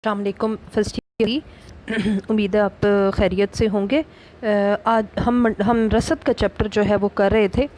अस्सलाम वालेकुम। First year उम्मीद है आप खैरियत से होंगे। आज हम रसद का चैप्टर जो है वो कर रहे थे।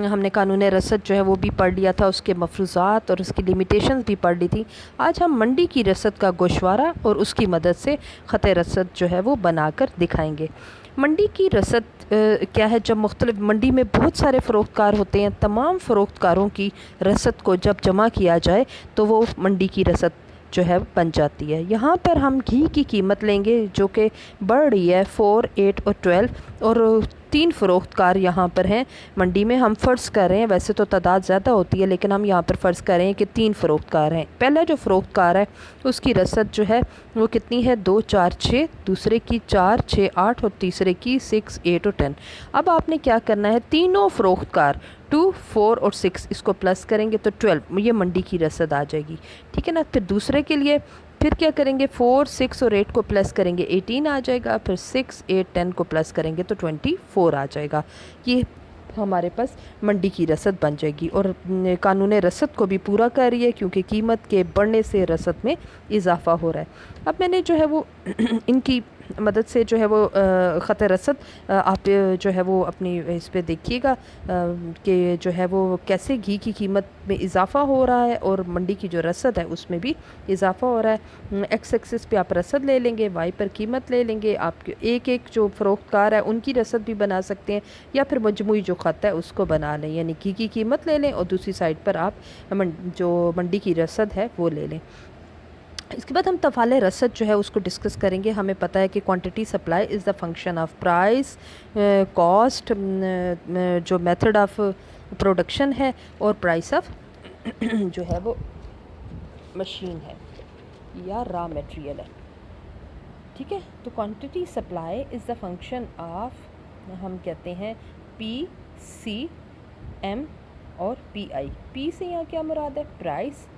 हमने कानून रसद जो है वो भी पढ़ लिया था, उसके मफरूज़ात और उसकी लिमिटेशंस भी पढ़ ली थी। आज हम मंडी की रसद का गोशवारा और उसकी मदद से ख़त रसद जो है वो बनाकर दिखाएंगे। मंडी की रसद क्या है? जब मुख्तलिफ मंडी में बहुत सारे फ़रोख्तकार होते हैं, तमाम फ़रोख्तकारों की रसद को जब जमा किया जाए तो वो मंडी की रसद जो है बन जाती है। यहाँ पर हम घी की कीमत लेंगे जो कि बढ़ रही है 4, 8 और 12, और 3 फ़रोख्तकार यहाँ पर हैं मंडी में। हम फ़र्ज़ कर रहे हैं, वैसे तो तादाद ज़्यादा होती है लेकिन हम यहाँ पर फ़र्ज़ कर रहे हैं कि 3 फ़रोख्तकार हैं। पहला जो फ़रोख्तकार है उसकी रसद जो है वो कितनी है? 2, 4, 6, दूसरे की 4, 6, 8 और तीसरे की 6, 8 और 10। अब आपने क्या करना है, तीनों फ़रोख्तकार 2, 4 और 6 इसको प्लस करेंगे तो 12, ये मंडी की रसद आ जाएगी। ठीक है ना। फिर दूसरे के लिए फिर क्या करेंगे, 4, 6 और 8 को प्लस करेंगे 18 आ जाएगा। फिर 6, 8, 10 को प्लस करेंगे तो 24 आ जाएगा। ये हमारे पास मंडी की रसद बन जाएगी और कानून रसद को भी पूरा कर रही है क्योंकि कीमत के बढ़ने से रसद में इजाफ़ा हो रहा है। अब मैंने जो है वो इनकी मदद से जो है वो ख़त रसद आप जो है वो अपनी इस पे देखिएगा कि जो है वो कैसे घी की कीमत में इजाफ़ा हो रहा है और मंडी की जो रसद है उसमें भी इजाफ़ा हो रहा है। एक्स एक्सिस पे आप रसद ले लेंगे, वाई पर कीमत ले लेंगे। आप एक एक जो फ़रोख्तकार है उनकी रसद भी बना सकते हैं या फिर मजमूई जो ख़त है उसको बना लें, यानी घी की कीमत ले लें और दूसरी साइड पर आप जो मंडी की रसद है वो ले लें। इसके बाद हम तफ़ाले रसद जो है उसको डिस्कस करेंगे। हमें पता है कि quantity supply is the function of price, cost, जो मेथड ऑफ प्रोडक्शन है, और प्राइस ऑफ जो है वो मशीन है या रॉ मटेरियल है। ठीक है, तो quantity supply is the function of, हम कहते हैं पी, सी, एम और पी आई। पी से यहाँ क्या मुराद है? प्राइस।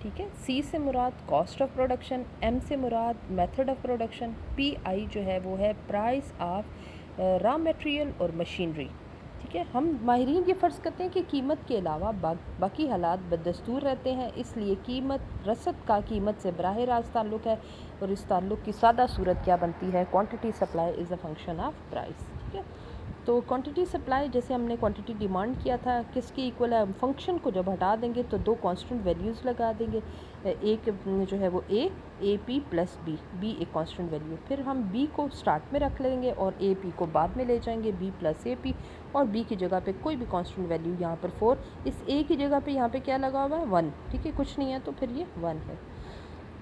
ठीक है, सी से मुराद कॉस्ट ऑफ प्रोडक्शन, एम से मुराद method of production, P I जो है वो है प्राइस ऑफ रॉ मटेरियल और मशीनरी। ठीक है, हम माहिरीन ये फ़र्ज़ करते हैं कि कीमत के अलावा बाकी हालात बदस्तूर रहते हैं, इसलिए कीमत रसद का कीमत से बराह रास्त ताल्लुक़ है और इस ताल्लुक़ की सादा सूरत क्या बनती है? Quantity supply is a function of price. ठीक है, तो क्वांटिटी सप्लाई, जैसे हमने क्वांटिटी डिमांड किया था, किसकी इक्वल है? फंक्शन को जब हटा देंगे तो 2 कांस्टेंट वैल्यूज़ लगा देंगे। एक जो है वो ए पी प्लस बी एक कांस्टेंट वैल्यू। फिर हम बी को स्टार्ट में रख लेंगे और ए पी को बाद में ले जाएंगे, बी प्लस ए पी, और बी की जगह पे कोई भी कांस्टेंट वैल्यू, यहाँ पर 4, इस ए की जगह पे यहाँ पे क्या लगा हुआ है? 1। ठीक है, कुछ नहीं है तो फिर ये 1 है।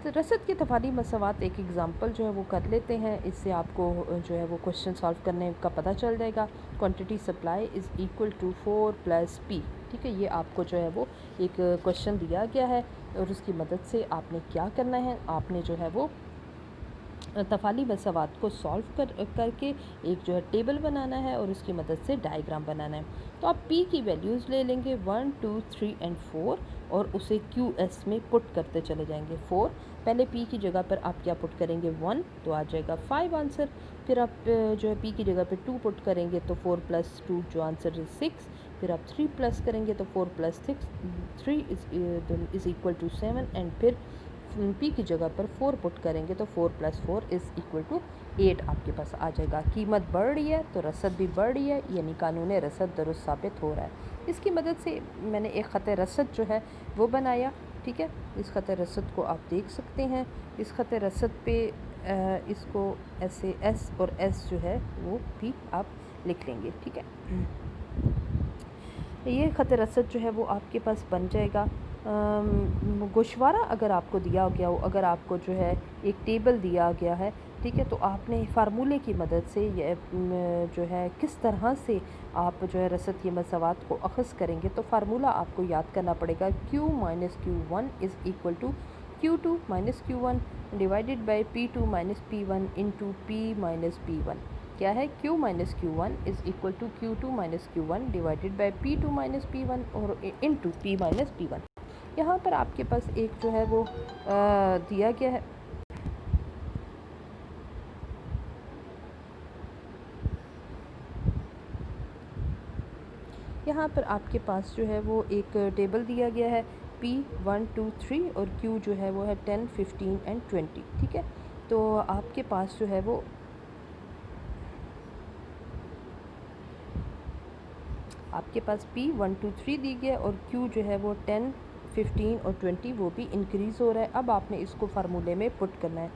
तो रसद की तफाली मसवात एक एग्ज़ाम्पल जो है वो कर लेते हैं, इससे आपको जो है वो क्वेश्चन सॉल्व करने का पता चल जाएगा। Quantity supply is equal to 4 plus P. ठीक है, ये आपको जो है वो एक क्वेश्चन दिया गया है और उसकी मदद से आपने क्या करना है, आपने जो है वो तफ़ाली मसवात को सॉल्व करके एक जो है टेबल बनाना है और उसकी मदद से डायग्राम बनाना है। तो आप P की वैल्यूज़ ले लेंगे 1, 2, 3 एंड 4 और उसे QS में पुट करते चले जाएंगे। 4 पहले P की जगह पर आप क्या पुट करेंगे? 1, तो आ जाएगा 5 आंसर। फिर आप जो है P की जगह पर 2 पुट करेंगे तो 4 प्लस 2 जो आंसर है 6। फिर आप 3 प्लस करेंगे तो 4 plus 6 3 is equal to 7, and फिर P की जगह पर 4 पुट करेंगे तो 4 प्लस 4 इज़ इक्वल टू 8 आपके पास आ जाएगा। कीमत बढ़ रही है तो रसद भी बढ़ रही है, यानी कानून रसद दुरुस्त साबित हो रहा है। इसकी मदद से मैंने एक ख़त रसद जो है वो बनाया। ठीक है, इस ख़त रसद को आप देख सकते हैं। इस ख़त रसद पे इसको ऐसे एस और एस जो है वो भी आप लिख लेंगे। ठीक है, ये ख़त रसद जो है वो आपके पास बन जाएगा। गोशवारा अगर आपको दिया गया हो, अगर आपको जो है एक टेबल दिया गया है, ठीक है, तो आपने फार्मूले की मदद से ये जो है किस तरह से आप जो है रसद की मसवात को अख़ज़ करेंगे, तो फार्मूला आपको याद करना पड़ेगा। Q minus Q1 is equal to Q2 minus Q1 divided by P2 minus P1 into P minus P1। क्या है? Q minus Q1 is equal to Q2 minus Q1 divided by P2 minus P1 और into P minus P1। यहाँ पर आपके पास एक जो है वो दिया गया है। यहाँ पर आपके पास जो है वो एक टेबल दिया गया है। P123 और Q जो है वो है 10, 15 एंड 20। ठीक है, तो आपके पास जो है वो आपके पास P123 दी गया और Q जो है वो 10, 15 और 20 वो भी इंक्रीज़ हो रहा है। अब आपने इसको फार्मूले में पुट करना है।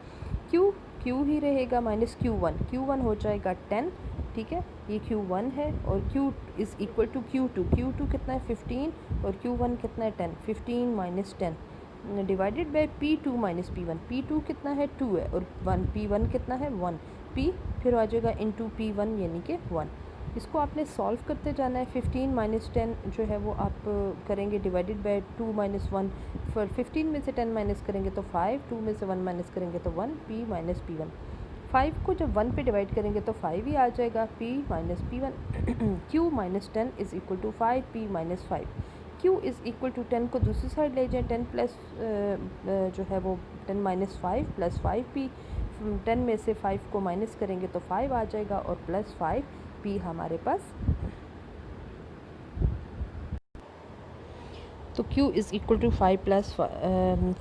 Q ही रहेगा माइनस Q1 हो जाएगा 10। ठीक है, ये Q1 है और Q is equal to Q2 कितना है 15 और Q1 कितना है 10। 15 minus 10 divided by P2 minus P1। P2 कितना है 2 है और P1 कितना है 1। P फिर आ जाएगा इंटू P1 यानी कि 1। इसको आपने सॉल्व करते जाना है। 15 माइनस 10 जो है वो आप करेंगे डिवाइडेड बाय 2 माइनस 1। फिर 15 में से 10 माइनस करेंगे तो 5, 2 में से 1 माइनस करेंगे तो 1। P माइनस P1, 5 को जब 1 पे डिवाइड करेंगे तो 5 ही आ जाएगा। P minus P1 Q minus 10 is equal to 5 P minus 5। Q is equal to 10 को दूसरी साइड ले जाएँ। 10 प्लस जो है वो 10 माइनस 5 प्लस 5P। 10 में से 5 को माइनस करेंगे तो 5 आ जाएगा और प्लस 5P हमारे पास। तो Q is equal to 5 plus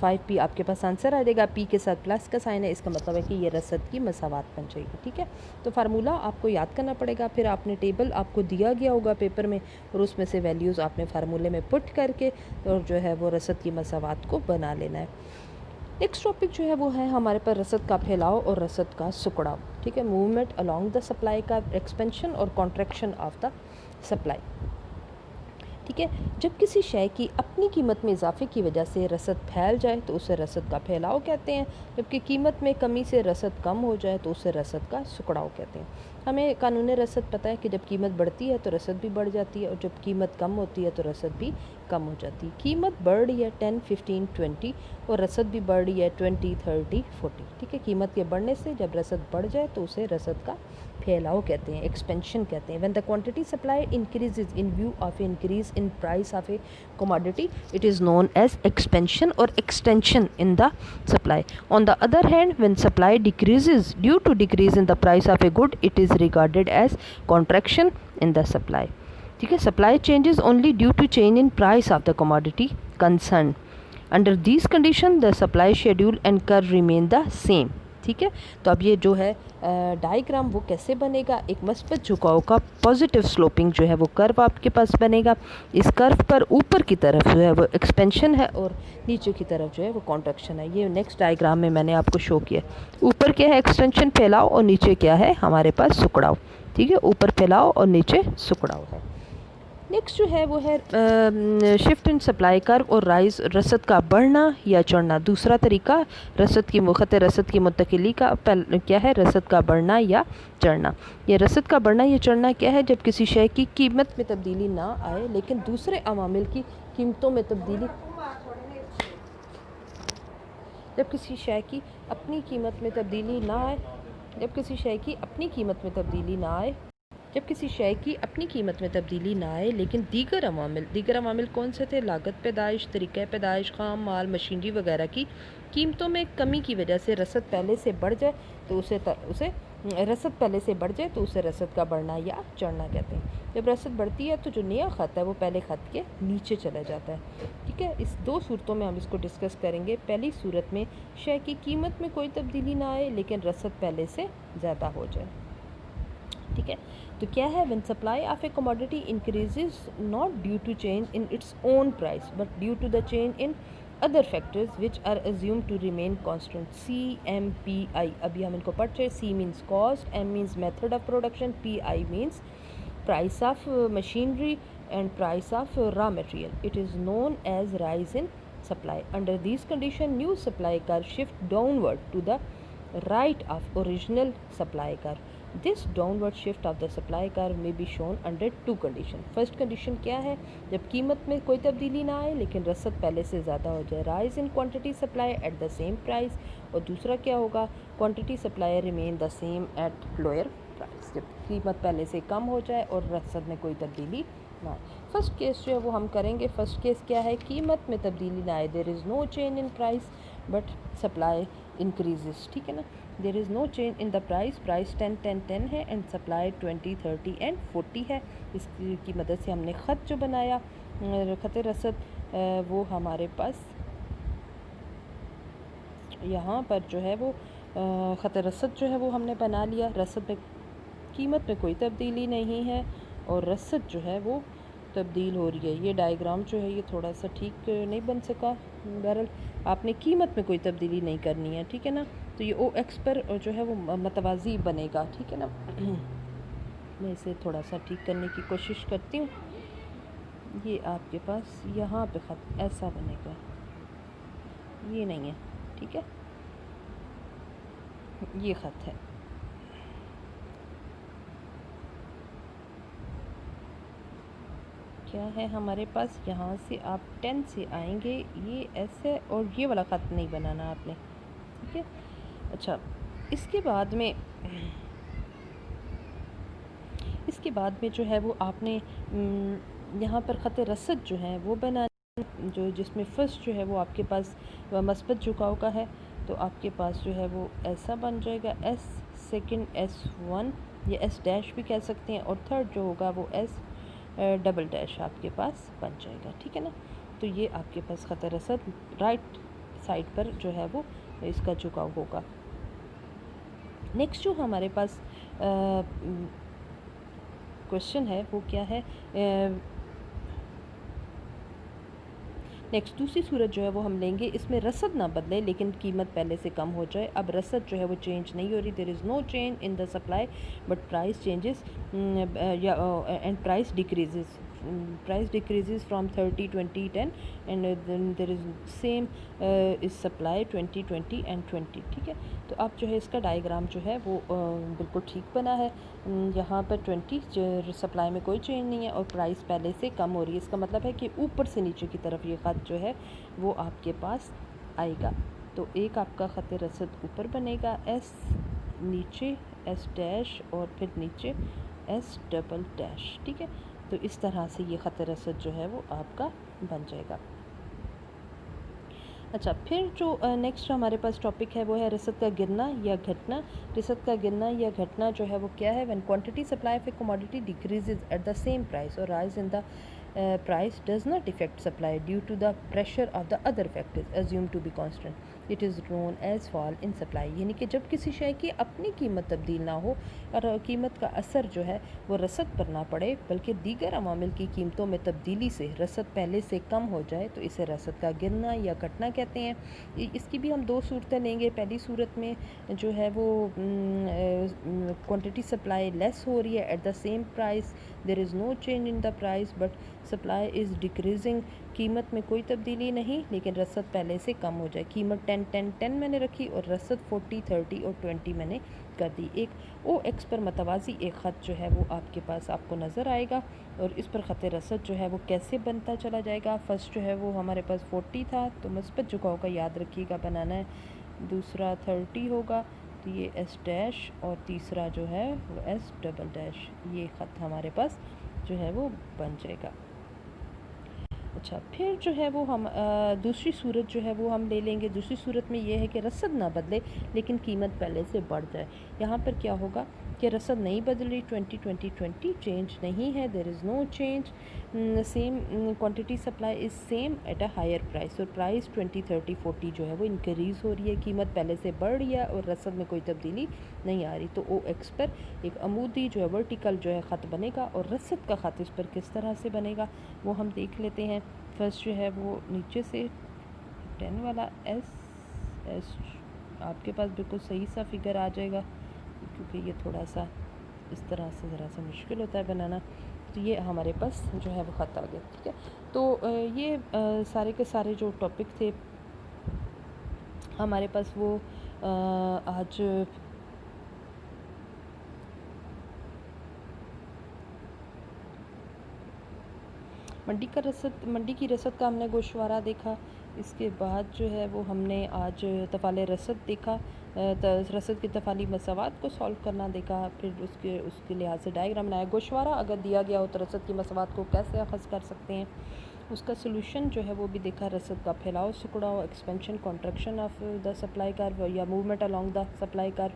5P आपके पास आंसर आ जाएगा। P के साथ प्लस का साइन है, इसका मतलब है कि ये रसद की मसावात बन जाएगी। ठीक है, तो फार्मूला आपको याद करना पड़ेगा। फिर आपने टेबल आपको दिया गया होगा पेपर में और उसमें से वैल्यूज़ आपने फार्मूले में पुट करके और जो है वो रसद की मसावात को बना लेना है। नेक्स्ट टॉपिक जो है वो है हमारे पास रसद का फैलाव और रसद का सुकड़ाव। ठीक है, मूवमेंट अलोंग द सप्लाई का, एक्सपेंशन और कॉन्ट्रैक्शन ऑफ द सप्लाई। ठीक है, जब किसी शय की अपनी कीमत में इजाफे की वजह से रसद फैल जाए तो उसे रसद का फैलाव कहते हैं, जबकि कीमत में कमी से रसद कम हो जाए तो उसे रसद का सुकड़ाव कहते हैं। हमें कानून रसद पता है कि जब कीमत बढ़ती है तो रसद भी बढ़ जाती है और जब कीमत कम होती है तो रसद भी कम हो जाती है। कीमत बढ़ रही है 10, 15, 20 और रसद भी बढ़ रही है 20, 30, 40। ठीक है, कीमत के बढ़ने से जब रसद बढ़ जाए तो उसे रसद का फैलाव कहते हैं, एक्सपेंशन कहते हैं। When the quantity supply increases in view of increase in price of A commodity, it is known as expansion or extension in the supply. On the other hand, when supply decreases due to decrease in the price of a good, it is regarded as contraction in the supply. ठीक है, supply changes only due to change in price of the commodity concerned. Under these conditions, the supply schedule and curve remain the same. ठीक है, तो अब ये जो है diagram वो कैसे बनेगा, एक मस्बत झुकाव का पॉजिटिव स्लोपिंग जो है वो कर्व आपके पास बनेगा। इस कर्व पर ऊपर की तरफ जो है वो एक्सपेंशन है और नीचे की तरफ जो है वो कॉन्ट्रैक्शन है। ये नेक्स्ट डायग्राम में मैंने आपको शो किया। ऊपर क्या है एक्सटेंशन फैलाव और नीचे क्या है हमारे पास सुकड़ाव। ठीक है, ऊपर फैलाव और नीचे सुकड़ाव है। नेक्स्ट जो है वो है शिफ्ट इन सप्लाई कर्व और राइज, रसद का बढ़ना या चढ़ना। दूसरा तरीका रसद की मुखत रसद की मुंतकिली का क्या है, रसद का बढ़ना या चढ़ना। ये रसद का बढ़ना या चढ़ना क्या है, जब किसी शय की कीमत में तब्दीली ना आए लेकिन दूसरे अवामिल की कीमतों में तब्दीली, जब किसी शय की अपनी कीमत में तब्दीली ना आए, जब किसी शय की अपनी कीमत में तब्दीली ना आए, जब किसी शय की अपनी कीमत में तब्दीली ना आए लेकिन दीगर अवामिल कौन से थे, लागत पैदाइश, तरीक़ा पैदाइश, खाम माल, मशीनरी वगैरह की कीमतों में कमी की वजह से रसद पहले से बढ़ जाए तो उसे रसद का बढ़ना या चढ़ना कहते हैं। जब रसद बढ़ती है तो जो नया ख़त है वो पहले ख़त के नीचे चला जाता है। ठीक है, इस दो सूरतों में हम इसको डिस्कस करेंगे। पहली सूरत में शय की कीमत में कोई तब्दीली ना आए लेकिन रसद पहले से ज़्यादा हो जाए। ठीक है, तो क्या है, when supply of a commodity increases not due to change in its own price but due to the change in other factors which are assumed to remain constant. CMPI अभी हम इनको पढ़ रहे। C means cost, M means method of production, PI means price of machinery and price of raw material. It is known as rise in supply. Under these conditions, new supply curve shift downward to the right of original supply curve. This downward shift of the supply curve may be shown under two conditions. First condition क्या है, जब कीमत में कोई तब्दीली ना आए लेकिन रसद पहले से ज़्यादा हो जाए, rise in quantity supply at the same price. और दूसरा क्या होगा, quantity supply remain the same at lower price. जब कीमत पहले से कम हो जाए और रसद में कोई तब्दीली ना। फर्स्ट केस जो है वो हम करेंगे। फर्स्ट केस क्या है, कीमत में तब्दीली ना आए, there is no change in price but supply increases. ठीक है ना, there is no change in the price, price 10, 10, 10 है एंड सप्लाई 20, 30 एंड 40 है। इसकी मदद से हमने ख़त जो बनाया ख़त रसद वो हमारे पास यहाँ पर जो है वो ख़त रसद जो है वो हमने बना लिया। रसद में कीमत में कोई तब्दीली नहीं है और रसद जो है वो तब्दील हो रही है। ये डायग्राम जो है ये थोड़ा सा ठीक नहीं बन सका, बहरहाल आपने कीमत में कोई तब्दीली नहीं करनी है, ठीक है ना। तो ये ओ एक्स पर जो है वो मतवाज़ी बनेगा, ठीक है ना। मैं इसे थोड़ा सा ठीक करने की कोशिश करती हूँ। ये आपके पास यहाँ पे ख़त ऐसा बनेगा, ये नहीं है, ठीक है, ये ख़त है। क्या है हमारे पास, यहाँ से आप 10 से आएंगे, ये ऐसे, और ये वाला ख़त नहीं बनाना आपने, ठीक है। अच्छा, इसके बाद में जो है वो आपने यहाँ पर ख़त रसद जो है वो बनाना, जो जिसमें फ़र्स्ट जो है वो आपके पास मस्बत झुकाव का है, तो आपके पास जो है वो ऐसा बन जाएगा एस, सेकंड S1 या एस डैश भी कह सकते हैं, और थर्ड जो होगा वो एस डबल डैश आपके पास बन जाएगा, ठीक है ना। तो ये आपके पास ख़त रसद राइट साइड पर जो है वो इसका झुकाव होगा। नेक्स्ट जो हमारे पास क्वेश्चन है वो क्या है, नेक्स्ट दूसरी सूरत जो है वो हम लेंगे, इसमें रसद ना बदले लेकिन कीमत पहले से कम हो जाए। अब रसद जो है वो चेंज नहीं हो रही, there is no change in the supply but price changes and price decreases from 30, 20, 10 and then there is same is supply 20, 20 and 20, ठीक है। तो अब जो है इसका डायग्राम जो है वो बिल्कुल ठीक बना है। यहाँ पर 20 सप्लाई में कोई चेंज नहीं है और प्राइस पहले से कम हो रही है। इसका मतलब है कि ऊपर से नीचे की तरफ ये ख़त जो है वो आपके पास आएगा। तो एक आपका ख़त रसद ऊपर बनेगा एस, नीचे एस डैश और फिर नीचे एस डबल डैश, ठीक है। तो इस तरह से ये ख़त रसद जो है वो आपका बन जाएगा। अच्छा, फिर जो नेक्स्ट हमारे पास टॉपिक है वो है रसद का गिरना या घटना। रसद का गिरना या घटना जो है वो क्या है, when quantity supply of a commodity decreases at the same price और rise in the price does not affect supply due to the pressure of the other factors assumed to be constant, it is known as fall in supply। यानी कि जब किसी शय की अपनी कीमत तब्दील ना हो और कीमत का असर जो है वो रसद पर ना पड़े बल्कि दीगर अवामिल की कीमतों में तब्दीली से रसद पहले से कम हो जाए, तो इसे रसद का गिरना या घटना कहते हैं। इसकी भी हम दो सूरतें लेंगे। पहली सूरत में जो है वो क्वांटिटी सप्लाई लेस हो रही है at the same price, there is no change in the price but supply is decreasing, कीमत में कोई तब्दीली नहीं लेकिन रसद पहले से कम हो जाए। कीमत 10, 10, 10 मैंने रखी और रसद 40, 30 और 20 मैंने कर दी। एक ओ एक्स पर मतवाज़ी एक ख़त जो है वो आपके पास आपको नज़र आएगा और इस पर ख़त रसद जो है वो कैसे बनता चला जाएगा। फ़र्स्ट जो है वो हमारे पास 40 था तो मस्बत झुकाव का याद रखिएगा बनाना है, दूसरा 30 होगा तो ये एस डैश और तीसरा जो है वो एस डबल डैश, ये ख़त हमारे पास जो है वो बन जाएगा। अच्छा, फिर जो है वो हम दूसरी सूरत जो है वो हम ले लेंगे। दूसरी सूरत में ये है कि रसद ना बदले लेकिन कीमत पहले से बढ़ जाए। यहाँ पर क्या होगा कि रसद नहीं बदल रही, 20, 20, 20 चेंज नहीं है, there is no change, same quantity supply is same at a higher price और प्राइस 20, 30, 40 जो है वो इंक्रीज़ हो रही है, कीमत पहले से बढ़ रही है और रसद में कोई तब्दीली नहीं आ रही। तो ओ एक्स पर एक अमूदी जो है वर्टिकल जो है ख़त बनेगा और रसद का ख़त इस पर किस तरह से बनेगा वो हम देख लेते हैं। फर्स्ट जो है वो नीचे से 10 वाला एस एस आपके पास बिल्कुल सही सा फिगर आ जाएगा क्योंकि ये थोड़ा सा इस तरह से ज़रा सा मुश्किल होता है बनाना। तो ये हमारे पास जो है वो ख़त आ गया, ठीक है। तो ये सारे के सारे जो टॉपिक थे हमारे पास वो आज मंडी की रसद का हमने गोशवारा देखा। इसके बाद जो है वो हमने आज तफ़ाले रसद देखा, रसद की तफ़ाली मसावात को सॉल्व करना देखा। फिर उसके लिहाज से डायग्राम बनाया। गोशवारा अगर दिया गया हो तो रसद की मसावात को कैसे अख़ज़ कर सकते हैं, उसका सोल्यूशन जो है वो भी देखा। रसद का फैलाव सिकुड़ाव, expansion contraction of the supply curve या movement along the supply curve,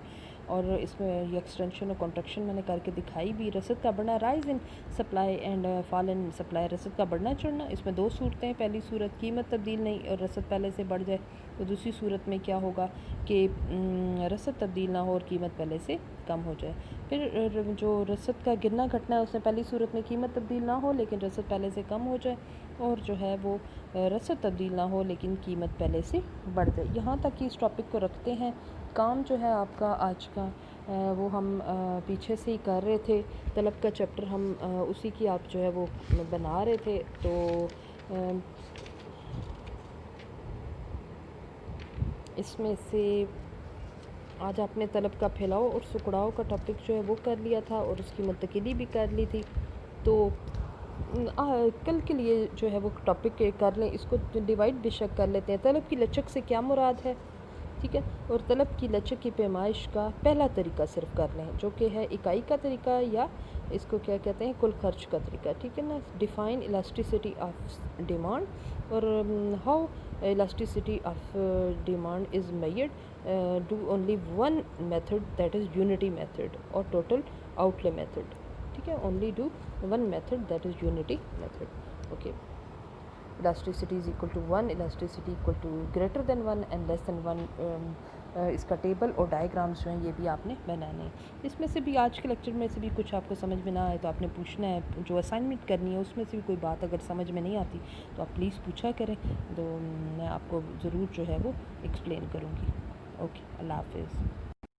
और इसमें ये एक्सटेंशन और कॉन्ट्रैक्शन मैंने करके दिखाई भी। रसद का बढ़ना, rise in supply and fall in supply, रसद का बढ़ना चढ़ना। इसमें दो सूरतें हैं, पहली सूरत कीमत तब्दील नहीं और रसद पहले से बढ़ जाए, तो दूसरी सूरत में क्या होगा कि रसद तब्दील ना हो और कीमत पहले से कम हो जाए। फिर जो रसद का गिरना घटना है उसमें पहली सूरत में कीमत तब्दील ना हो लेकिन रसद पहले से कम हो जाए, और जो है वो रसद तब्दील ना हो लेकिन कीमत पहले से बढ़ जाए। यहाँ तक कि इस टॉपिक को रखते हैं। काम जो है आपका आज का वो हम पीछे से ही कर रहे थे, तलब का चैप्टर हम उसी की आप जो है वो बना रहे थे। तो इसमें से आज आपने तलब का फैलाव और सुकड़ाव का टॉपिक जो है वो कर लिया था और उसकी मुंतकिली भी कर ली थी। तो कल के लिए जो है वो टॉपिक कर लें, इसको डिवाइड बेशक कर लेते हैं। तलब की लचक से क्या मुराद है, ठीक है, और तलब की लचक की पैमाइश का पहला तरीका सिर्फ कर लें जो कि है इकाई का तरीका, या इसको क्या कहते हैं, कुल खर्च का तरीका, ठीक है ना। डिफ़ाइन इलास्टिसिटी ऑफ डिमांड, और how elasticity of demand is measured, do only one method that is unity method और टोटल आउटले मेथड, ठीक है, only do one method that is unity method. Okay, elasticity is equal to 1, elasticity equal to greater than 1 and less than 1। इसका table और diagrams जो हैं ये भी आपने बनाने हैं। इसमें से भी आज के लेक्चर में से भी कुछ आपको समझ में ना आए तो आपने पूछना है, जो असाइनमेंट करनी है उसमें से भी कोई बात अगर समझ में नहीं आती तो आप प्लीज़ पूछा करें, तो मैं आपको ज़रूर जो है वो एक्सप्लेन करूँगी। ओके, अल्लाह हाफिज़।